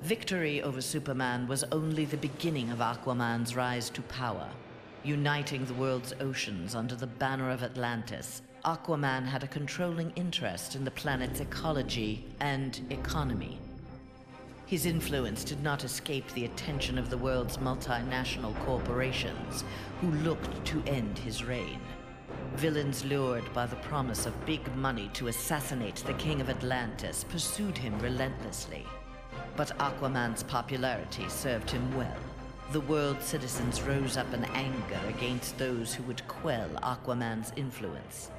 Victory over Superman was only the beginning of Aquaman's rise to power. Uniting the world's oceans under the banner of Atlantis, Aquaman had a controlling interest in the planet's ecology and economy. His influence did not escape the attention of the world's multinational corporations, who looked to end his reign. Villains lured by the promise of big money to assassinate the King of Atlantis pursued him relentlessly. But Aquaman's popularity served him well. The world's citizens rose up in anger against those who would quell Aquaman's influence.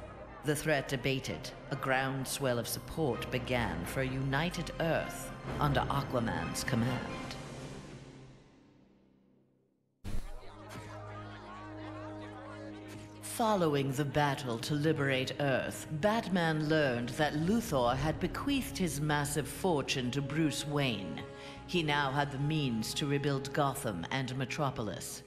The threat abated. A groundswell of support began for a united Earth under Aquaman's command. Following the battle to liberate Earth, Batman learned that Luthor had bequeathed his massive fortune to Bruce Wayne. He now had the means to rebuild Gotham and Metropolis.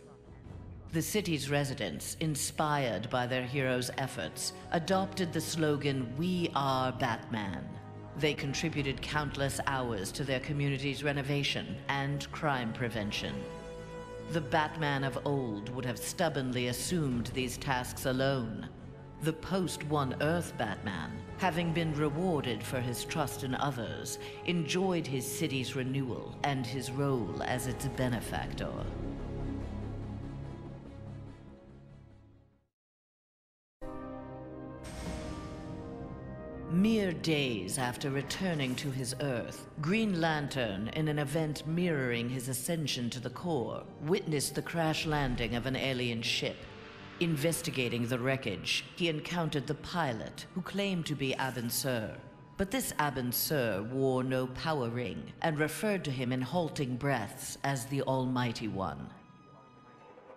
The city's residents, inspired by their hero's efforts, adopted the slogan, "We are Batman." They contributed countless hours to their community's renovation and crime prevention. The Batman of old would have stubbornly assumed these tasks alone. The post-One Earth Batman, having been rewarded for his trust in others, enjoyed his city's renewal and his role as its benefactor. Mere days after returning to his Earth, Green Lantern, in an event mirroring his ascension to the core, witnessed the crash landing of an alien ship. Investigating the wreckage, he encountered the pilot, who claimed to be Abin Sur. But this Abin Sur wore no power ring, and referred to him in halting breaths as the Almighty One.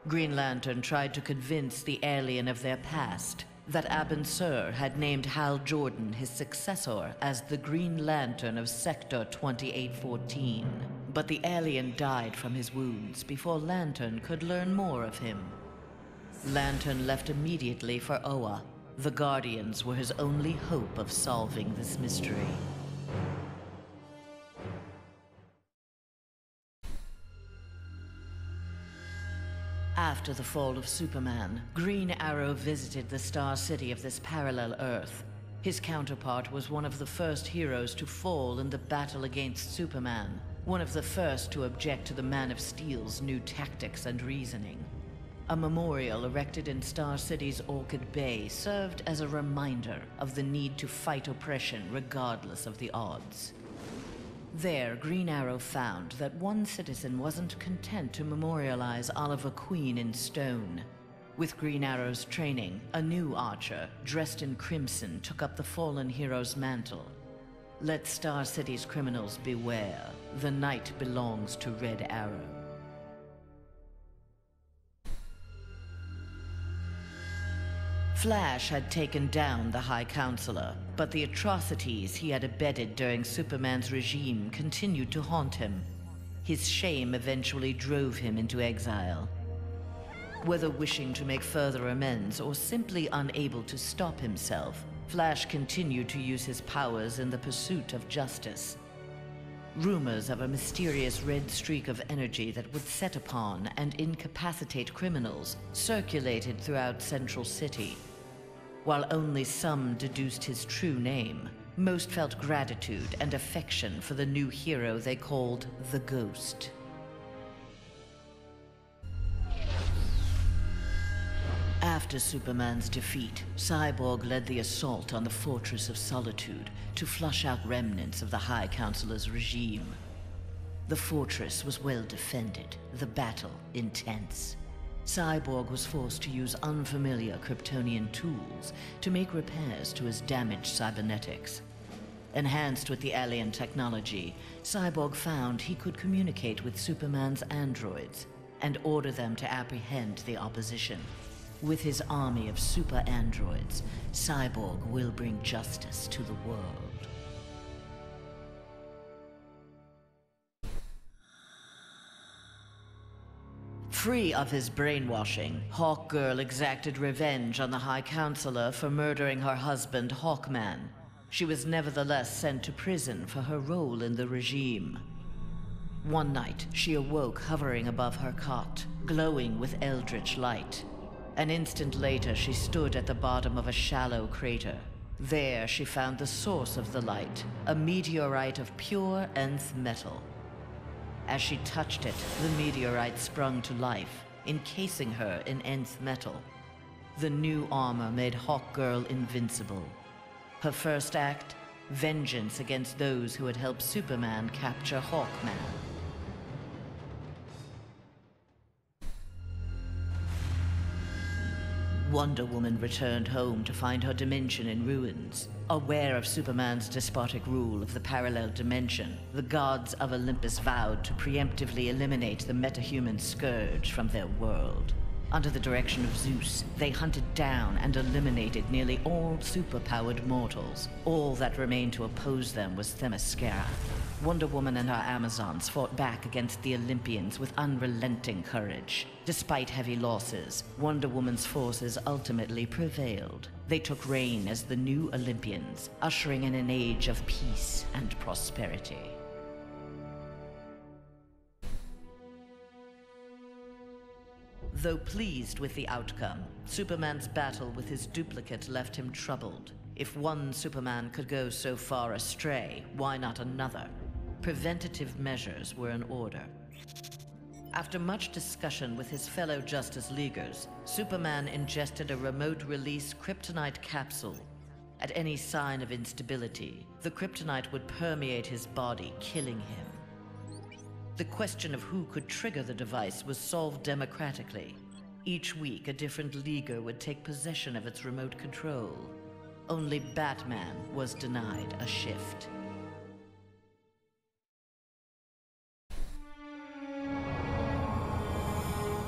Green Lantern tried to convince the alien of their past, that Abin Sur had named Hal Jordan his successor as the Green Lantern of Sector 2814. But the alien died from his wounds before Lantern could learn more of him. Lantern left immediately for Oa. The Guardians were his only hope of solving this mystery. After the fall of Superman, Green Arrow visited the Star City of this parallel Earth. His counterpart was one of the first heroes to fall in the battle against Superman, one of the first to object to the Man of Steel's new tactics and reasoning. A memorial erected in Star City's Orchid Bay served as a reminder of the need to fight oppression regardless of the odds. There, Green Arrow found that one citizen wasn't content to memorialize Oliver Queen in stone. With Green Arrow's training, a new archer, dressed in crimson, took up the fallen hero's mantle. Let Star City's criminals beware. The night belongs to Red Arrow. Flash had taken down the High Counselor, but the atrocities he had abetted during Superman's regime continued to haunt him. His shame eventually drove him into exile. Whether wishing to make further amends or simply unable to stop himself, Flash continued to use his powers in the pursuit of justice. Rumors of a mysterious red streak of energy that would set upon and incapacitate criminals circulated throughout Central City. While only some deduced his true name, most felt gratitude and affection for the new hero they called the Ghost. After Superman's defeat, Cyborg led the assault on the Fortress of Solitude to flush out remnants of the High Counselor's regime. The fortress was well defended, the battle intense. Cyborg was forced to use unfamiliar Kryptonian tools to make repairs to his damaged cybernetics. Enhanced with the alien technology, Cyborg found he could communicate with Superman's androids and order them to apprehend the opposition. With his army of super androids, Cyborg will bring justice to the world. Free of his brainwashing, Hawkgirl exacted revenge on the High Counselor for murdering her husband, Hawkman. She was nevertheless sent to prison for her role in the regime. One night, she awoke hovering above her cot, glowing with eldritch light. An instant later, she stood at the bottom of a shallow crater. There, she found the source of the light, a meteorite of pure nth metal. As she touched it, the meteorite sprung to life, encasing her in nth metal. The new armor made Hawkgirl invincible. Her first act? Vengeance against those who had helped Superman capture Hawkman. Wonder Woman returned home to find her dimension in ruins. Aware of Superman's despotic rule of the parallel dimension, the gods of Olympus vowed to preemptively eliminate the metahuman scourge from their world. Under the direction of Zeus, they hunted down and eliminated nearly all superpowered mortals. All that remained to oppose them was Themyscira. Wonder Woman and her Amazons fought back against the Olympians with unrelenting courage. Despite heavy losses, Wonder Woman's forces ultimately prevailed. They took reign as the new Olympians, ushering in an age of peace and prosperity. Though pleased with the outcome, Superman's battle with his duplicate left him troubled. If one Superman could go so far astray, why not another? Preventative measures were in order. After much discussion with his fellow Justice Leaguers, Superman ingested a remote-release kryptonite capsule. At any sign of instability, the kryptonite would permeate his body, killing him. The question of who could trigger the device was solved democratically. Each week, a different Leaguer would take possession of its remote control. Only Batman was denied a shift.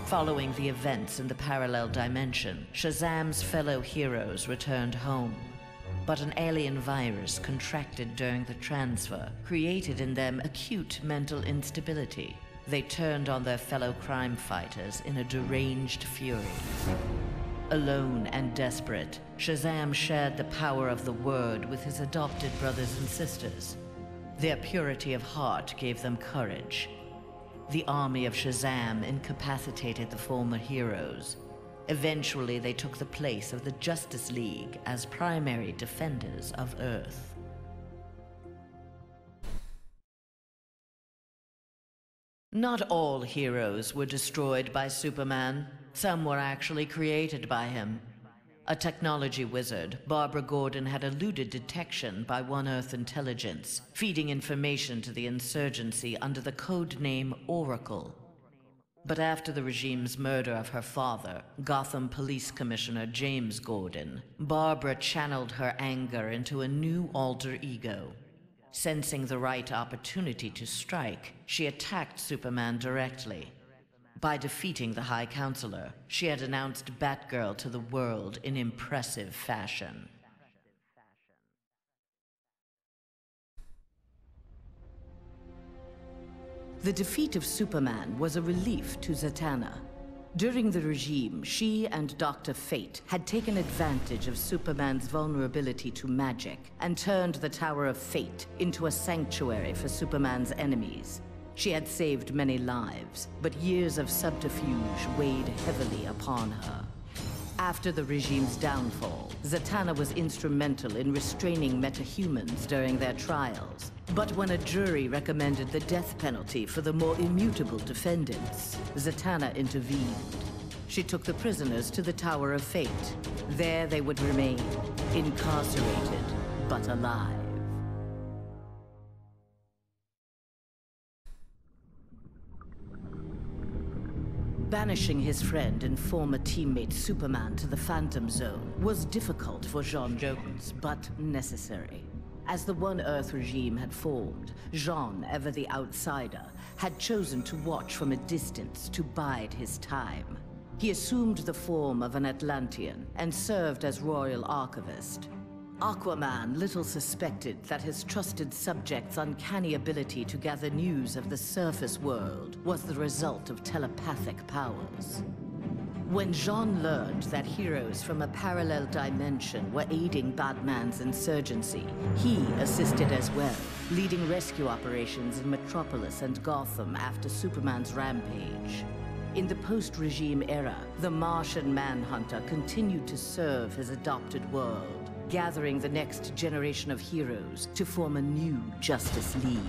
Following the events in the parallel dimension, Shazam's fellow heroes returned home. But an alien virus contracted during the transfer created in them acute mental instability. They turned on their fellow crime fighters in a deranged fury. Alone and desperate, Shazam shared the power of the Word with his adopted brothers and sisters. Their purity of heart gave them courage. The army of Shazam incapacitated the former heroes. Eventually, they took the place of the Justice League as primary defenders of Earth. Not all heroes were destroyed by Superman. Some were actually created by him. A technology wizard, Barbara Gordon had eluded detection by One Earth intelligence, feeding information to the insurgency under the code name Oracle. But after the regime's murder of her father, Gotham Police Commissioner James Gordon, Barbara channeled her anger into a new alter ego. Sensing the right opportunity to strike, she attacked Superman directly. By defeating the High Counselor, she had announced Batgirl to the world in impressive fashion. The defeat of Superman was a relief to Zatanna. During the regime, she and Dr. Fate had taken advantage of Superman's vulnerability to magic and turned the Tower of Fate into a sanctuary for Superman's enemies. She had saved many lives, but years of subterfuge weighed heavily upon her. After the regime's downfall, Zatanna was instrumental in restraining metahumans during their trials. But when a jury recommended the death penalty for the more immutable defendants, Zatanna intervened. She took the prisoners to the Tower of Fate. There they would remain, incarcerated, but alive. Banishing his friend and former teammate Superman to the Phantom Zone was difficult for J'onn J'onzz, but necessary. As the One Earth regime had formed, J'onn, ever the outsider, had chosen to watch from a distance to bide his time. He assumed the form of an Atlantean and served as royal archivist. Aquaman little suspected that his trusted subject's uncanny ability to gather news of the surface world was the result of telepathic powers. When Jean learned that heroes from a parallel dimension were aiding Batman's insurgency, he assisted as well, leading rescue operations in Metropolis and Gotham after Superman's rampage. In the post-regime era, the Martian Manhunter continued to serve his adopted world, gathering the next generation of heroes to form a new Justice League.